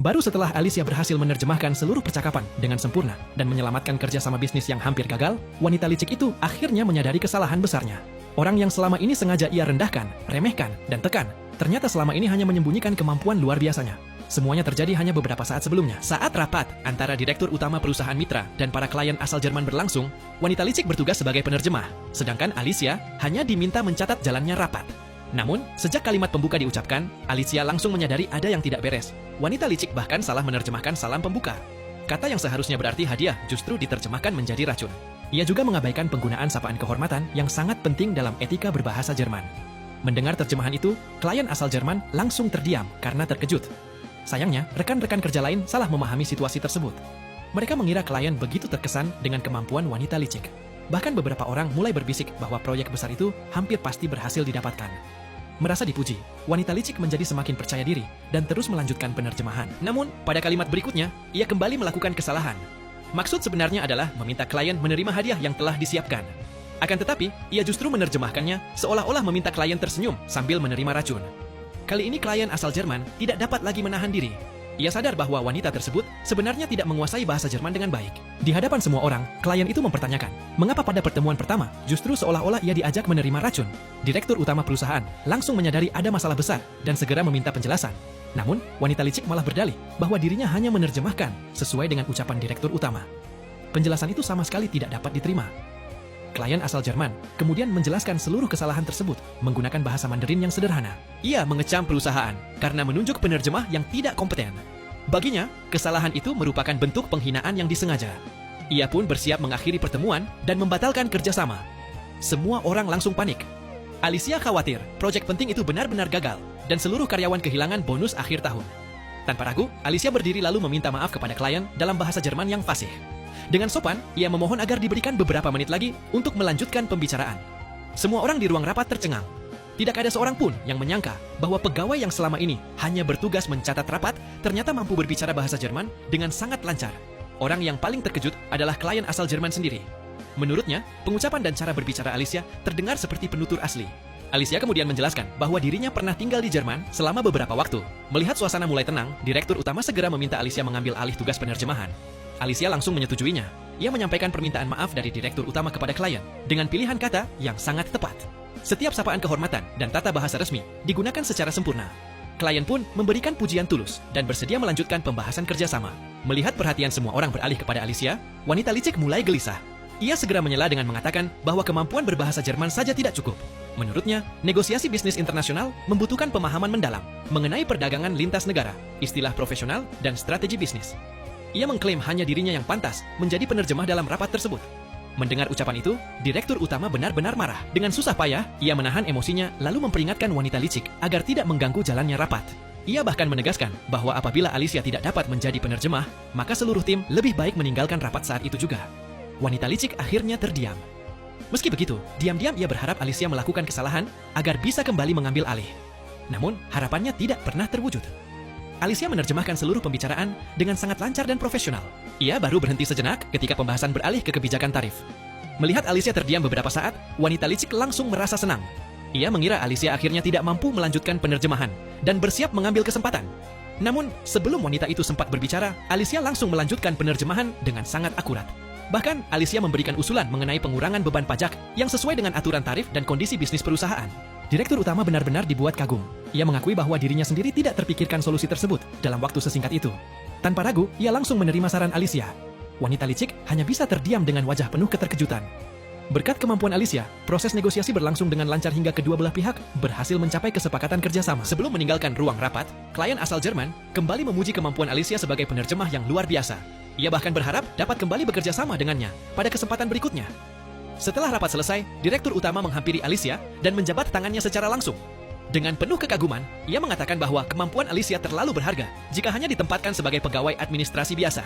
Baru setelah Alicia berhasil menerjemahkan seluruh percakapan dengan sempurna dan menyelamatkan kerjasama bisnis yang hampir gagal, wanita licik itu akhirnya menyadari kesalahan besarnya. Orang yang selama ini sengaja ia rendahkan, remehkan, dan tekan, ternyata selama ini hanya menyembunyikan kemampuan luar biasanya. Semuanya terjadi hanya beberapa saat sebelumnya. Saat rapat antara direktur utama perusahaan mitra dan para klien asal Jerman berlangsung, wanita licik bertugas sebagai penerjemah, sedangkan Alicia hanya diminta mencatat jalannya rapat. Namun, sejak kalimat pembuka diucapkan, Alicia langsung menyadari ada yang tidak beres. Wanita licik bahkan salah menerjemahkan salam pembuka. Kata yang seharusnya berarti hadiah justru diterjemahkan menjadi racun. Ia juga mengabaikan penggunaan sapaan kehormatan yang sangat penting dalam etika berbahasa Jerman. Mendengar terjemahan itu, klien asal Jerman langsung terdiam karena terkejut. Sayangnya, rekan-rekan kerja lain salah memahami situasi tersebut. Mereka mengira klien begitu terkesan dengan kemampuan wanita licik. Bahkan beberapa orang mulai berbisik bahwa proyek besar itu hampir pasti berhasil didapatkan. Merasa dipuji, wanita licik menjadi semakin percaya diri dan terus melanjutkan penerjemahan. Namun, pada kalimat berikutnya, ia kembali melakukan kesalahan. Maksud sebenarnya adalah meminta klien menerima hadiah yang telah disiapkan. Akan tetapi, ia justru menerjemahkannya seolah-olah meminta klien tersenyum sambil menerima racun. Kali ini klien asal Jerman tidak dapat lagi menahan diri. Ia sadar bahwa wanita tersebut sebenarnya tidak menguasai bahasa Jerman dengan baik. Di hadapan semua orang, klien itu mempertanyakan, mengapa pada pertemuan pertama justru seolah-olah ia diajak menerima racun. Direktur utama perusahaan langsung menyadari ada masalah besar dan segera meminta penjelasan. Namun, wanita licik malah berdalih bahwa dirinya hanya menerjemahkan sesuai dengan ucapan direktur utama. Penjelasan itu sama sekali tidak dapat diterima. Klien asal Jerman kemudian menjelaskan seluruh kesalahan tersebut menggunakan bahasa Mandarin yang sederhana. Ia mengecam perusahaan karena menunjuk penerjemah yang tidak kompeten. Baginya, kesalahan itu merupakan bentuk penghinaan yang disengaja. Ia pun bersiap mengakhiri pertemuan dan membatalkan kerjasama. Semua orang langsung panik. Alicia khawatir proyek penting itu benar-benar gagal dan seluruh karyawan kehilangan bonus akhir tahun. Tanpa ragu, Alicia berdiri lalu meminta maaf kepada klien dalam bahasa Jerman yang fasih. Dengan sopan, ia memohon agar diberikan beberapa menit lagi untuk melanjutkan pembicaraan. Semua orang di ruang rapat tercengang. Tidak ada seorang pun yang menyangka bahwa pegawai yang selama ini hanya bertugas mencatat rapat ternyata mampu berbicara bahasa Jerman dengan sangat lancar. Orang yang paling terkejut adalah klien asal Jerman sendiri. Menurutnya, pengucapan dan cara berbicara Alicia terdengar seperti penutur asli. Alicia kemudian menjelaskan bahwa dirinya pernah tinggal di Jerman selama beberapa waktu. Melihat suasana mulai tenang, direktur utama segera meminta Alicia mengambil alih tugas penerjemahan. Alicia langsung menyetujuinya. Ia menyampaikan permintaan maaf dari direktur utama kepada klien dengan pilihan kata yang sangat tepat. Setiap sapaan kehormatan dan tata bahasa resmi digunakan secara sempurna. Klien pun memberikan pujian tulus dan bersedia melanjutkan pembahasan kerjasama. Melihat perhatian semua orang beralih kepada Alicia, wanita licik mulai gelisah. Ia segera menyela dengan mengatakan bahwa kemampuan berbahasa Jerman saja tidak cukup. Menurutnya, negosiasi bisnis internasional membutuhkan pemahaman mendalam mengenai perdagangan lintas negara, istilah profesional, dan strategi bisnis. Ia mengklaim hanya dirinya yang pantas menjadi penerjemah dalam rapat tersebut. Mendengar ucapan itu, direktur utama benar-benar marah. Dengan susah payah, ia menahan emosinya lalu memperingatkan wanita licik agar tidak mengganggu jalannya rapat. Ia bahkan menegaskan bahwa apabila Alicia tidak dapat menjadi penerjemah, maka seluruh tim lebih baik meninggalkan rapat saat itu juga. Wanita licik akhirnya terdiam. Meski begitu, diam-diam ia berharap Alicia melakukan kesalahan agar bisa kembali mengambil alih. Namun, harapannya tidak pernah terwujud. Alicia menerjemahkan seluruh pembicaraan dengan sangat lancar dan profesional. Ia baru berhenti sejenak ketika pembahasan beralih ke kebijakan tarif. Melihat Alicia terdiam beberapa saat, wanita licik langsung merasa senang. Ia mengira Alicia akhirnya tidak mampu melanjutkan penerjemahan dan bersiap mengambil kesempatan. Namun, sebelum wanita itu sempat berbicara, Alicia langsung melanjutkan penerjemahan dengan sangat akurat. Bahkan, Alicia memberikan usulan mengenai pengurangan beban pajak yang sesuai dengan aturan tarif dan kondisi bisnis perusahaan. Direktur utama benar-benar dibuat kagum. Ia mengakui bahwa dirinya sendiri tidak terpikirkan solusi tersebut dalam waktu sesingkat itu. Tanpa ragu, ia langsung menerima saran Alicia. Wanita licik hanya bisa terdiam dengan wajah penuh keterkejutan. Berkat kemampuan Alicia, proses negosiasi berlangsung dengan lancar hingga kedua belah pihak berhasil mencapai kesepakatan kerjasama. Sebelum meninggalkan ruang rapat, klien asal Jerman kembali memuji kemampuan Alicia sebagai penerjemah yang luar biasa. Ia bahkan berharap dapat kembali bekerja sama dengannya pada kesempatan berikutnya. Setelah rapat selesai, direktur utama menghampiri Alicia dan menjabat tangannya secara langsung. Dengan penuh kekaguman, ia mengatakan bahwa kemampuan Alicia terlalu berharga jika hanya ditempatkan sebagai pegawai administrasi biasa.